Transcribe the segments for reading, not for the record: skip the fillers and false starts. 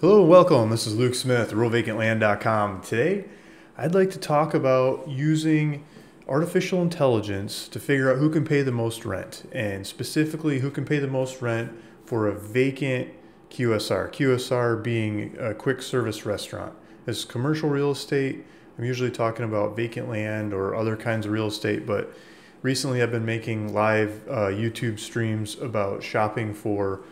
Hello and welcome. This is Luke Smith, RuralVacantLand.com. Today, I'd like to talk about using artificial intelligence to figure out who can pay the most rent, and specifically who can pay the most rent for a vacant QSR. QSR being a quick service restaurant. As commercial real estate, I'm usually talking about vacant land or other kinds of real estate, but recently I've been making live YouTube streams about shopping for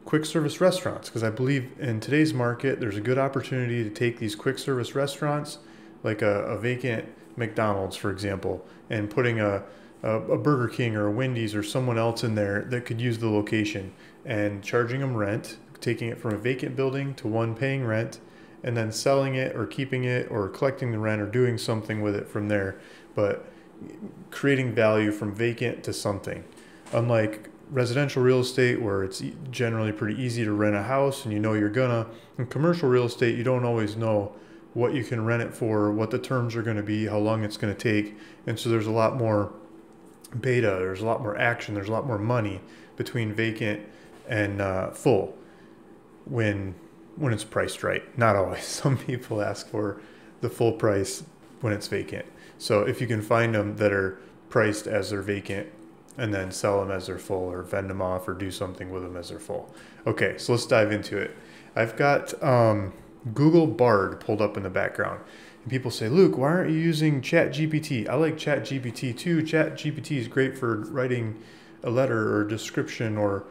quick service restaurants, because I believe in today's market there's a good opportunity to take these quick service restaurants like a vacant McDonald's, for example, and putting a Burger King or a Wendy's or someone else in there that could use the location and charging them rent, taking it from a vacant building to one paying rent, and then selling it or keeping it or collecting the rent or doing something with it from there, but creating value from vacant to something. Unlike residential real estate, where it's generally pretty easy to rent a house and you know you're gonna. In commercial real estate, you don't always know what you can rent it for, what the terms are going to be, how long it's going to take, and so there's a lot more beta, there's a lot more action, there's a lot more money between vacant and full when it's priced right. Not always. Some people ask for the full price when it's vacant. So if you can find them that are priced as they're vacant and then sell them as they're full, or vend them off, or do something with them as they're full. Okay, so let's dive into it. I've got Google Bard pulled up in the background. And people say, Luke, why aren't you using ChatGPT? I like ChatGPT too. ChatGPT is great for writing a letter or a description or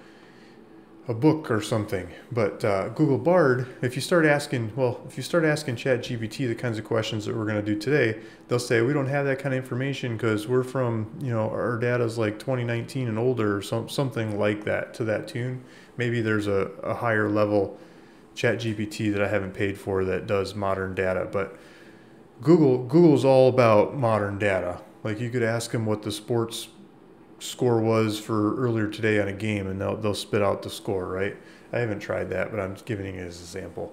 a book or something. But Google Bard, if you start asking ChatGPT the kinds of questions that we're going to do today, they'll say, we don't have that kind of information because we're from, our data's like 2019 and older, or something like that, to that tune. Maybe there's a higher level ChatGPT that I haven't paid for that does modern data, but Google's all about modern data. Like, you could ask them what the sports score was for earlier today on a game, and they'll spit out the score, right? I haven't tried that, but I'm giving it as an example.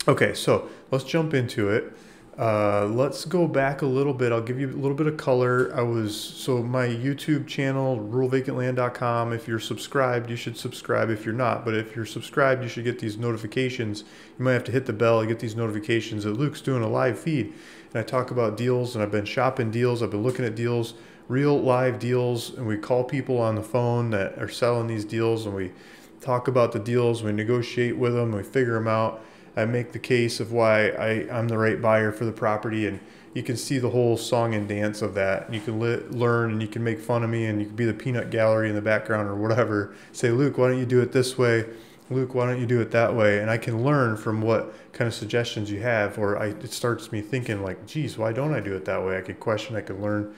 Okay, so let's jump into it. Let's go back a little bit. I'll give you a little bit of color. So my YouTube channel, RuralVacantLand.com, if you're subscribed, you should subscribe. If you're not, but if you're subscribed, you should get these notifications. You might have to hit the bell to get these notifications that Luke's doing a live feed. And I talk about deals, and I've been shopping deals. I've been looking at deals, real live deals, and we call people on the phone that are selling these deals, and we talk about the deals, we negotiate with them, we figure them out. I make the case of why I'm the right buyer for the property, and you can see the whole song and dance of that. You can learn, and you can make fun of me, and you can be the peanut gallery in the background or whatever. Say, Luke, why don't you do it this way? Luke, why don't you do it that way? And I can learn from what kind of suggestions you have, or it starts me thinking like, geez, why don't I do it that way? I could question, I could learn,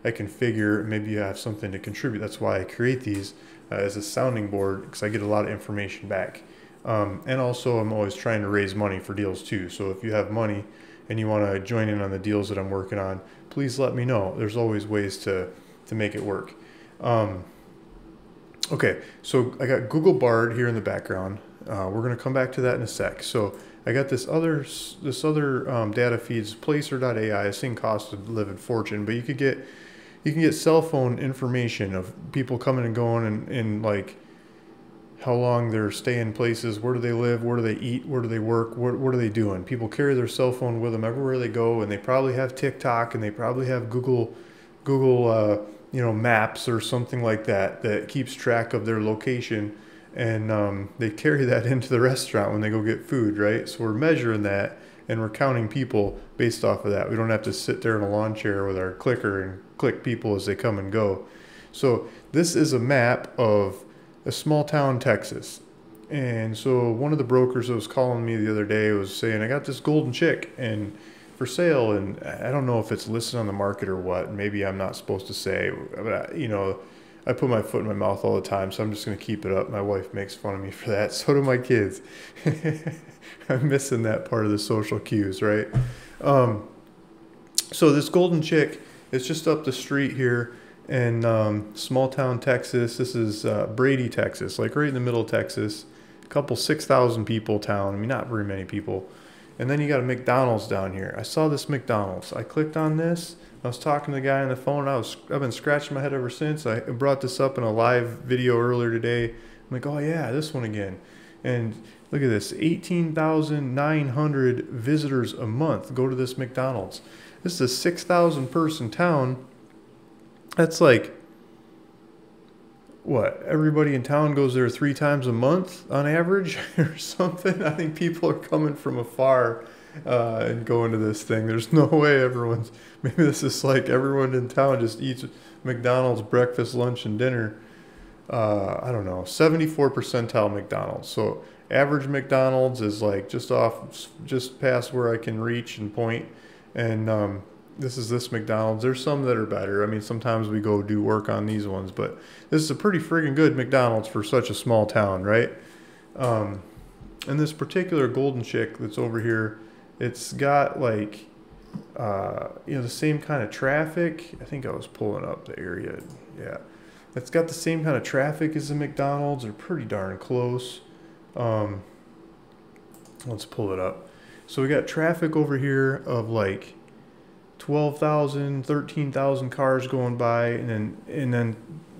I can figure, maybe you have something to contribute. That's why I create these as a sounding board, because I get a lot of information back. And also, I'm always trying to raise money for deals too. So if you have money and you want to join in on the deals that I'm working on, please let me know. There's always ways to make it work. Okay, so I got Google Bard here in the background. We're going to come back to that in a sec. So I got this other data feeds, Placer.ai. This thing costs a living fortune, but you can get cell phone information of people coming and going, and like how long they're staying places, where do they live, where do they eat, where do they work, what are they doing. People carry their cell phone with them everywhere they go, and they probably have TikTok, and they probably have Google Maps or something like that keeps track of their location, and they carry that into the restaurant when they go get food, right? So we're measuring that, and we're counting people based off of that. We don't have to sit there in a lawn chair with our clicker and click people as they come and go. So this is a map of a small town, Texas. And so one of the brokers that was calling me the other day was saying, I got this golden chick and for sale, and I don't know if it's listed on the market or what. Maybe I'm not supposed to say, but I put my foot in my mouth all the time, so I'm just going to keep it up. My wife makes fun of me for that. So do my kids. I'm missing that part of the social cues, right? So this golden chick is just up the street here in small town Texas. This is Brady, Texas, like right in the middle of Texas. A couple 6,000 people town. I mean, not very many people. And then you got a McDonald's down here. I saw this McDonald's. I clicked on this. I was talking to the guy on the phone. I've been scratching my head ever since. I brought this up in a live video earlier today I'm like, oh yeah, this one again. And look at this, 18,900 visitors a month go to this McDonald's. This is a 6,000 person town. That's like, what, everybody in town goes there 3 times a month on average or something? I think people are coming from afar and going to this thing. There's no way maybe this is like everyone in town just eats McDonald's breakfast, lunch, and dinner. I don't know, 74 percentile McDonald's. So average McDonald's is like just past where I can reach and point. And this is this McDonald's. There's some that are better. I mean, sometimes we go do work on these ones, but this is a pretty friggin' good McDonald's for such a small town, right? And this particular Golden Chick that's over here, it's got like, the same kind of traffic. I think I was pulling up the area. Yeah. It's got the same kind of traffic as the McDonald's. They're pretty darn close. Let's pull it up. So we got traffic over here of like 12,000, 13,000 cars going by, and then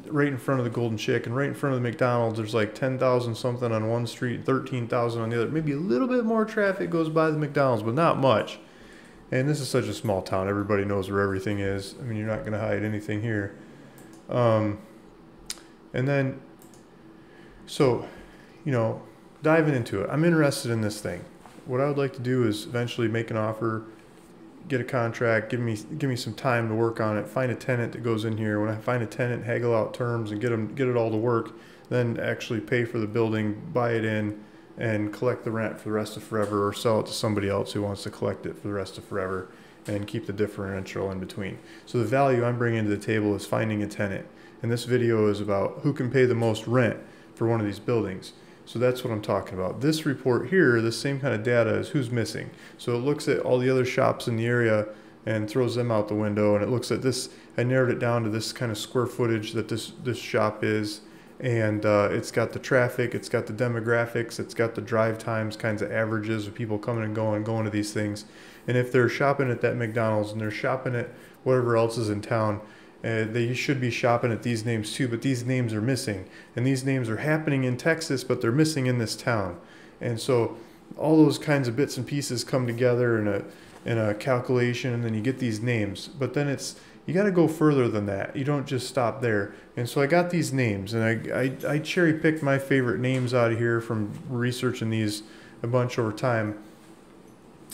right in front of the Golden Chick and right in front of the McDonald's, there's like 10,000 something on one street, 13,000 on the other. Maybe a little bit more traffic goes by the McDonald's, but not much. And this is such a small town. Everybody knows where everything is. I mean, you're not going to hide anything here. And then, so, diving into it, I'm interested in this thing. What I would like to do is eventually make an offer, get a contract, give me some time to work on it, find a tenant that goes in here. When I find a tenant, haggle out terms and get it all to work, then actually pay for the building, buy it in, and collect the rent for the rest of forever, or sell it to somebody else who wants to collect it for the rest of forever and keep the differential in between. So the value I'm bringing to the table is finding a tenant. And this video is about who can pay the most rent for one of these buildings. So that's what I'm talking about. This report here, the same kind of data is who's missing. So it looks at all the other shops in the area and throws them out the window. And it looks at this, I narrowed it down to this kind of square footage that this shop is. And it's got the traffic, it's got the demographics, it's got the drive times, kinds of averages of people coming and going to these things. And if they're shopping at that McDonald's and they're shopping at whatever else is in town, they should be shopping at these names too, but these names are missing. And these names are happening in Texas, but they're missing in this town. And so all those kinds of bits and pieces come together in a calculation, and then you get these names. But then you got to go further than that. You don't just stop there. And so I got these names, and I cherry picked my favorite names out of here from researching these a bunch over time.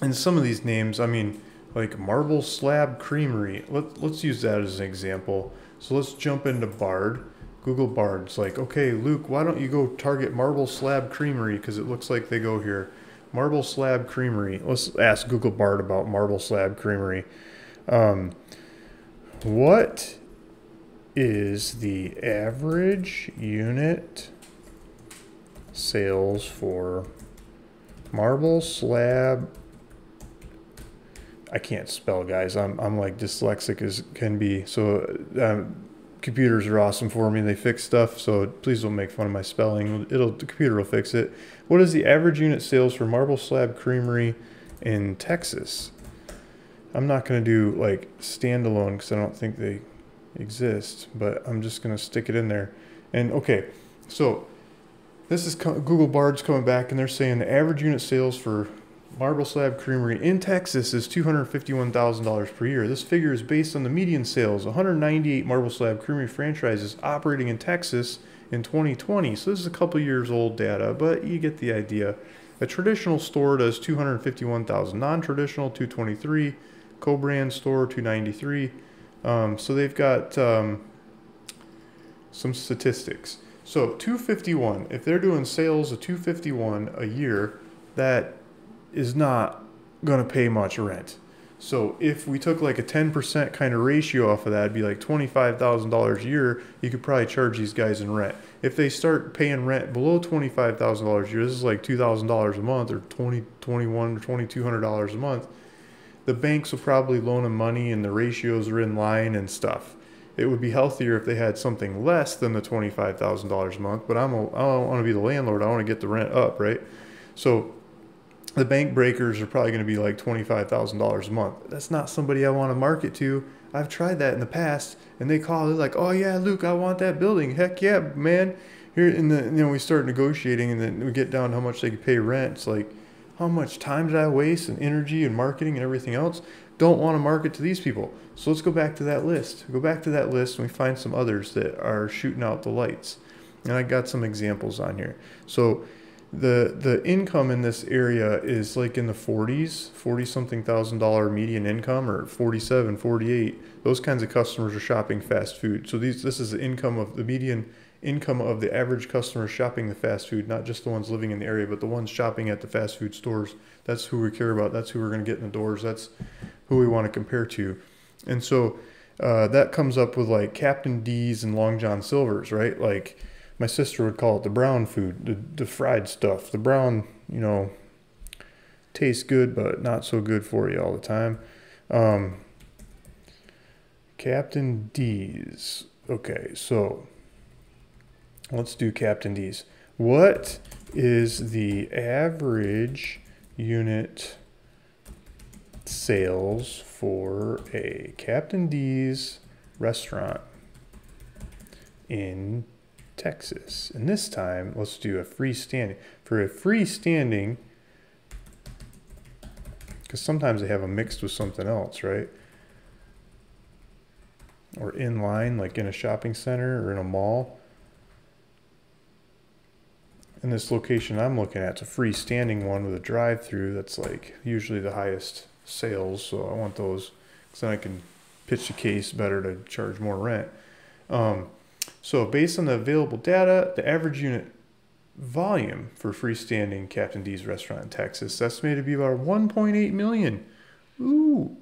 And some of these names, I mean, like Marble Slab Creamery. Let's use that as an example. So let's jump into Bard. Google Bard. It's like, okay, Luke, why don't you go target Marble Slab Creamery, because it looks like they go here. Marble Slab Creamery. Let's ask Google Bard about Marble Slab Creamery. What is the average unit sales for Marble Slab? I can't spell, guys. I'm like dyslexic as can be. So computers are awesome for me. They fix stuff. So please don't make fun of my spelling. The computer will fix it. What is the average unit sales for Marble Slab Creamery in Texas? I'm not going to do like standalone because I don't think they exist, but I'm just going to stick it in there. And okay, so this is Google Bard's coming back, and they're saying the average unit sales for Marble Slab Creamery in Texas is $251,000 per year. This figure is based on the median sales, 198 Marble Slab Creamery franchises operating in Texas in 2020. So this is a couple years old data, but you get the idea. A traditional store does $251,000, non-traditional $223,000, co-brand store $293,000. So they've got some statistics. So 251, if they're doing sales of 251 a year, that is not going to pay much rent. So if we took like a 10% kind of ratio off of that, it'd be like $25,000 a year. You could probably charge these guys in rent. If they start paying rent below $25,000 a year, this is like $2,000 a month, or $2,100 or $2,200 a month. The banks will probably loan them money, and the ratios are in line and stuff. It would be healthier if they had something less than the $25,000 a month, but I don't want to be the landlord. I want to get the rent up, right? So the bank breakers are probably going to be like $25,000 a month. That's not somebody I want to market to. I've tried that in the past, and they're like, oh yeah, Luke, I want that building. Heck yeah, man. here in the, we start negotiating, and then we get down to how much they could pay rent. It's like, how much time did I waste, and energy and marketing and everything else? Don't want to market to these people. So let's go back to that list. Go back to that list and we find some others that are shooting out the lights. And I got some examples on here. So the income in this area is like in the 40s, 40 something $1,000 median income, or 47, 48. Those kinds of customers are shopping fast food. So this is the income of the median income of the average customer shopping the fast food, not just the ones living in the area, but the ones shopping at the fast food stores. That's who we care about. That's who we're going to get in the doors. That's who we want to compare to. And so that comes up with like Captain D's and Long John Silver's, right? Like my sister would call it the brown food, the fried stuff. The brown, tastes good, but not so good for you all the time. Captain D's. Okay, so let's do Captain D's. What is the average unit sales for a Captain D's restaurant in Texas? And this time, let's do a freestanding. For a freestanding, because sometimes they have them mixed with something else, right? Or in line, like in a shopping center or in a mall. And this location I'm looking at, it's a freestanding one with a drive-through. That's like usually the highest sales, so I want those because then I can pitch the case better to charge more rent. So based on the available data, the average unit volume for freestanding Captain D's restaurant in Texas is estimated to be about 1.8 million. Ooh,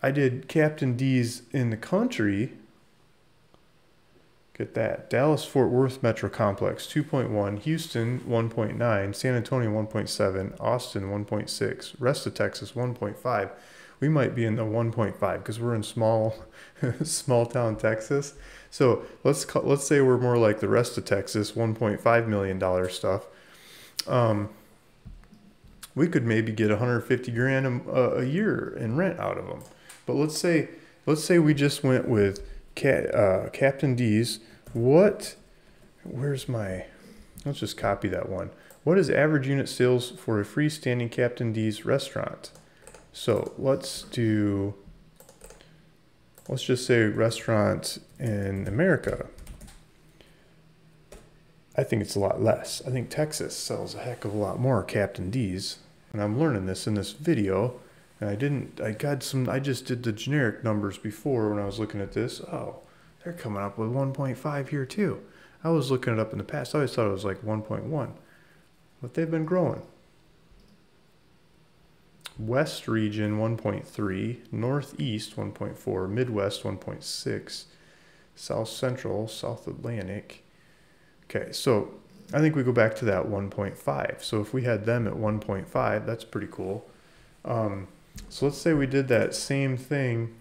I did Captain D's in the country. Get that. Dallas-Fort Worth Metro Complex, 2.1. Houston, 1.9. San Antonio, 1.7. Austin, 1.6. Rest of Texas, 1.5. We might be in the 1.5 because we're in small town Texas. So let's say we're more like the rest of Texas, $1.5 million stuff. We could maybe get 150 grand a year in rent out of them. But let's say we just went with Captain D's. Let's just copy that one. What is average unit sales for a freestanding Captain D's restaurant? So let's just say restaurant in America. I think it's a lot less. I think Texas sells a heck of a lot more Captain D's. And I'm learning this in this video. And I just did the generic numbers before when I was looking at this. Oh, they're coming up with 1.5 here too. I was looking it up in the past. I always thought it was like 1.1, but they've been growing. West region 1.3, Northeast 1.4, Midwest 1.6, South Central, South Atlantic. Okay, so I think we go back to that 1.5. So if we had them at 1.5, that's pretty cool. So let's say we did that same thing,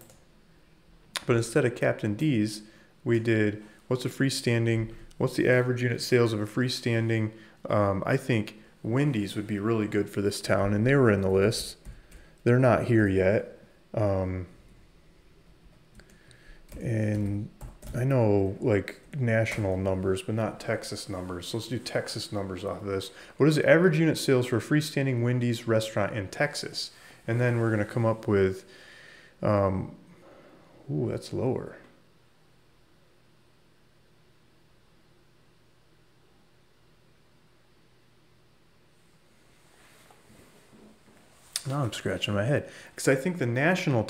but instead of Captain D's, we did what's the average unit sales of a freestanding. I think Wendy's would be really good for this town, and they were in the list. They're not here yet. And I know like national numbers, but not Texas numbers. So let's do Texas numbers off of this. What is the average unit sales for a freestanding Wendy's restaurant in Texas? And then we're going to come up with, ooh, that's lower. Now I'm scratching my head because I think the national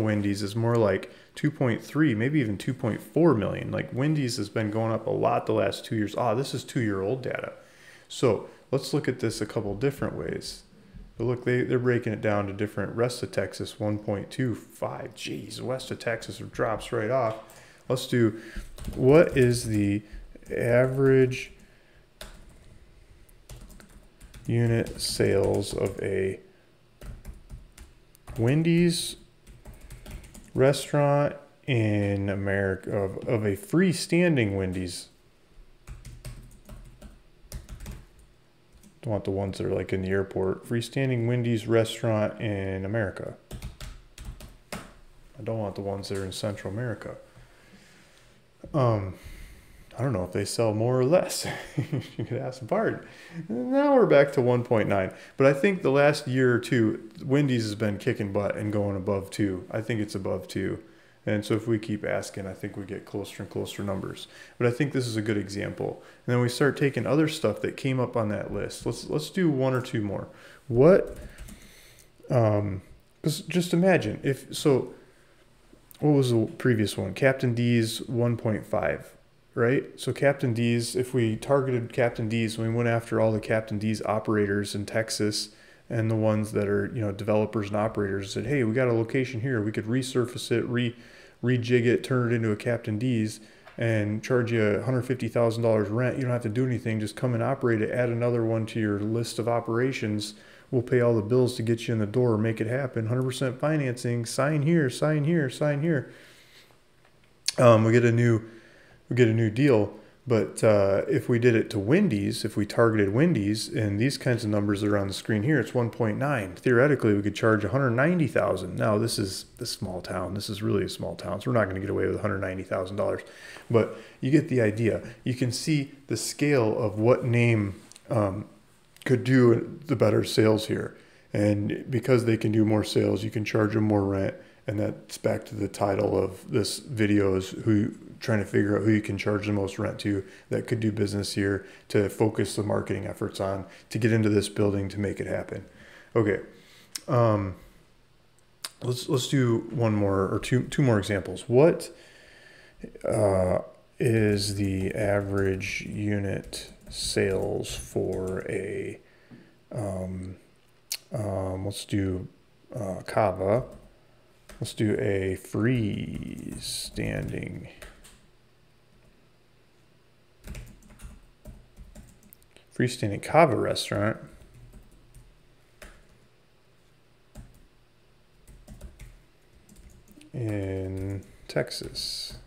Wendy's is more like 2.3, maybe even 2.4 million. Like Wendy's has been going up a lot the last 2 years. This is 2-year-old data. So let's look at this a couple different ways. But look, they're breaking it down to different. Rest of Texas, 1.25. Geez, west of Texas drops right off. Let's do, what is the average unit sales of a Wendy's restaurant in America, of a freestanding Wendy's? Don't want the ones that are like in the airport. Freestanding Wendy's restaurant in America. I don't want the ones that are in Central America. How I don't know if they sell more or less. You could ask Bart. Now we're back to 1.9. But I think the last year or two, Wendy's has been kicking butt and going above 2. I think it's above 2. And so if we keep asking, I think we get closer and closer numbers. But I think this is a good example. And then we start taking other stuff that came up on that list. Let's do one or two more. What? Because just imagine if so. What was the previous one? Captain D's 1.5. Right? So Captain D's, if we targeted Captain D's, we went after all the Captain D's operators in Texas and the ones that are, developers and operators, said, hey, we got a location here. We could resurface it, rejig it, turn it into a Captain D's and charge you $150,000 rent. You don't have to do anything. Just come and operate it. Add another one to your list of operations. We'll pay all the bills to get you in the door, make it happen. 100% financing. Sign here, sign here, sign here. We get a new deal. But if we did it to Wendy's, if we targeted Wendy's, and these kinds of numbers that are on the screen here, it's 1.9. Theoretically, we could charge $190,000. Now, this is the small town. This is really a small town, so we're not going to get away with $190,000. But you get the idea. You can see the scale of what name could do the better sales here. And because they can do more sales, you can charge them more rent. And that's back to the title of this video, is trying to figure out who you can charge the most rent to that could do business here, to focus the marketing efforts on, to get into this building, to make it happen. Okay. Let's do one more or two more examples. What is the average unit sales for a, let's do Kava. Let's do a freestanding Kava restaurant in Texas.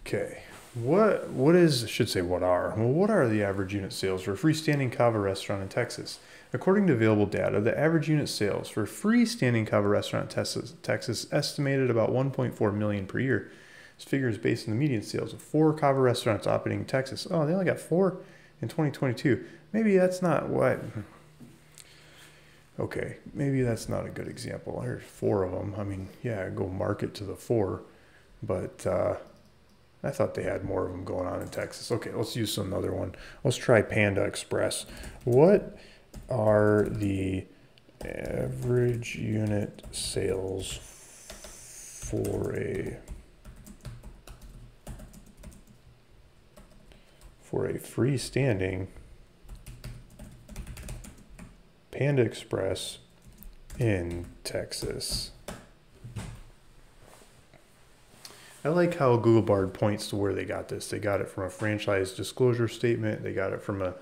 Okay. What are the average unit sales for a freestanding Kava restaurant in Texas? According to available data, the average unit sales for a freestanding Kava restaurant in Texas estimated about 1.4 million per year. This figure is based on the median sales of 4 Kava restaurants operating in Texas. Oh, they only got 4 in 2022. Maybe that's not what. Okay, maybe that's not a good example. There's 4 of them. I mean, yeah, go market to the 4, but I thought they had more of them going on in Texas. Okay, let's use another one. Let's try Panda Express. What are the average unit sales for a freestanding Panda Express in Texas? I like how Google Bard points to where they got this. They got it from a franchise disclosure statement. They got it from a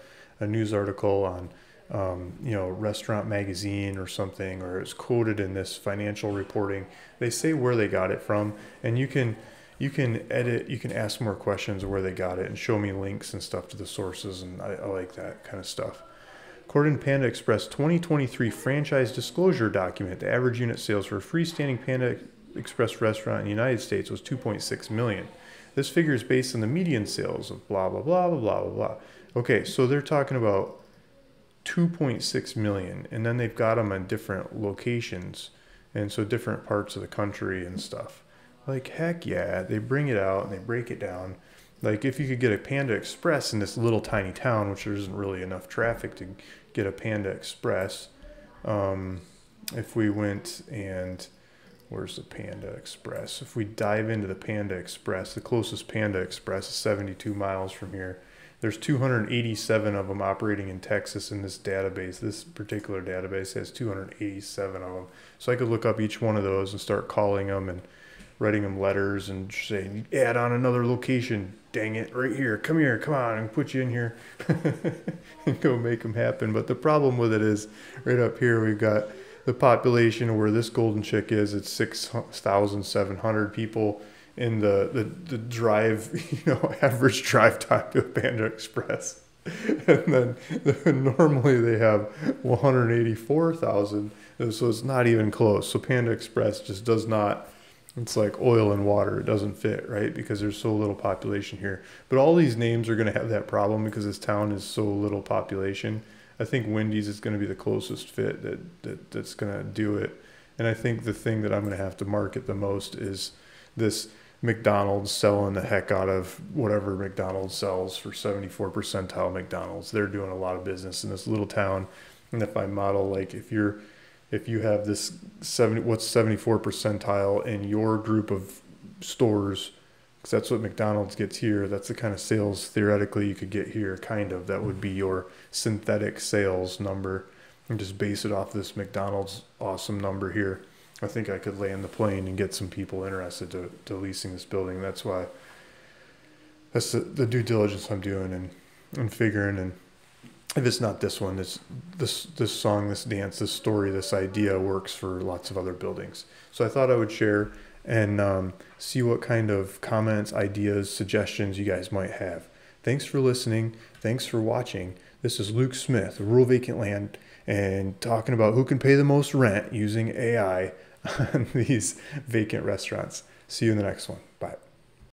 news article on Restaurant Magazine or something, or it's quoted in this financial reporting. They say where they got it from, and you can edit, you can ask more questions of where they got it and show me links and stuff to the sources, and I like that kind of stuff. According to Panda Express 2023 franchise disclosure document, the average unit sales for a freestanding Panda Express restaurant in the United States was 2.6 million. This figure is based on the median sales of blah, blah, blah, blah, blah, blah, blah. Okay, so they're talking about 2.6 million, and then they've got them in different locations, and so different parts of the country and stuff. Like, heck yeah, they bring it out and they break it down. Like, if you could get a Panda Express in this little tiny town, which there isn't really enough traffic to get a Panda Express, if we went and, where's the Panda Express? If we dive into the Panda Express, the closest Panda Express is 72 miles from here. There's 287 of them operating in Texas in this database. This particular database has 287 of them. So I could look up each one of those and start calling them and writing them letters and saying, add on another location. Dang it, right here. Come here, come on, and put you in here and go make them happen. But the problem with it is right up here, we've got the population where this Golden Chick is. It's 6,700 people. In the drive, average drive time to a Panda Express. And then normally they have 184,000. So it's not even close. So Panda Express just does not It's like oil and water. It doesn't fit, right? Because there's so little population here. But all these names are going to have that problem because this town is so little population. I think Wendy's is going to be the closest fit that's going to do it. And I think the thing that I'm going to have to market the most is this McDonald's selling the heck out of whatever McDonald's sells for 74 percentile McDonald's. They're doing a lot of business in this little town. And if I model, like if you have this 74 percentile in your group of stores, because that's what McDonald's gets here, that's the kind of sales theoretically you could get here, kind of. That would be your synthetic sales number, and just base it off this McDonald's awesome number here. I think I could land the plane and get some people interested to leasing this building. That's why, that's the due diligence I'm doing and figuring. And if it's not this one, this song, this dance, this story, this idea works for lots of other buildings. So I thought I would share and see what kind of comments, ideas, suggestions you guys might have. Thanks for listening. Thanks for watching. This is Luke Smith, Rural Vacant Land, and talking about who can pay the most rent using AI on these vacant restaurants. See you in the next one. Bye.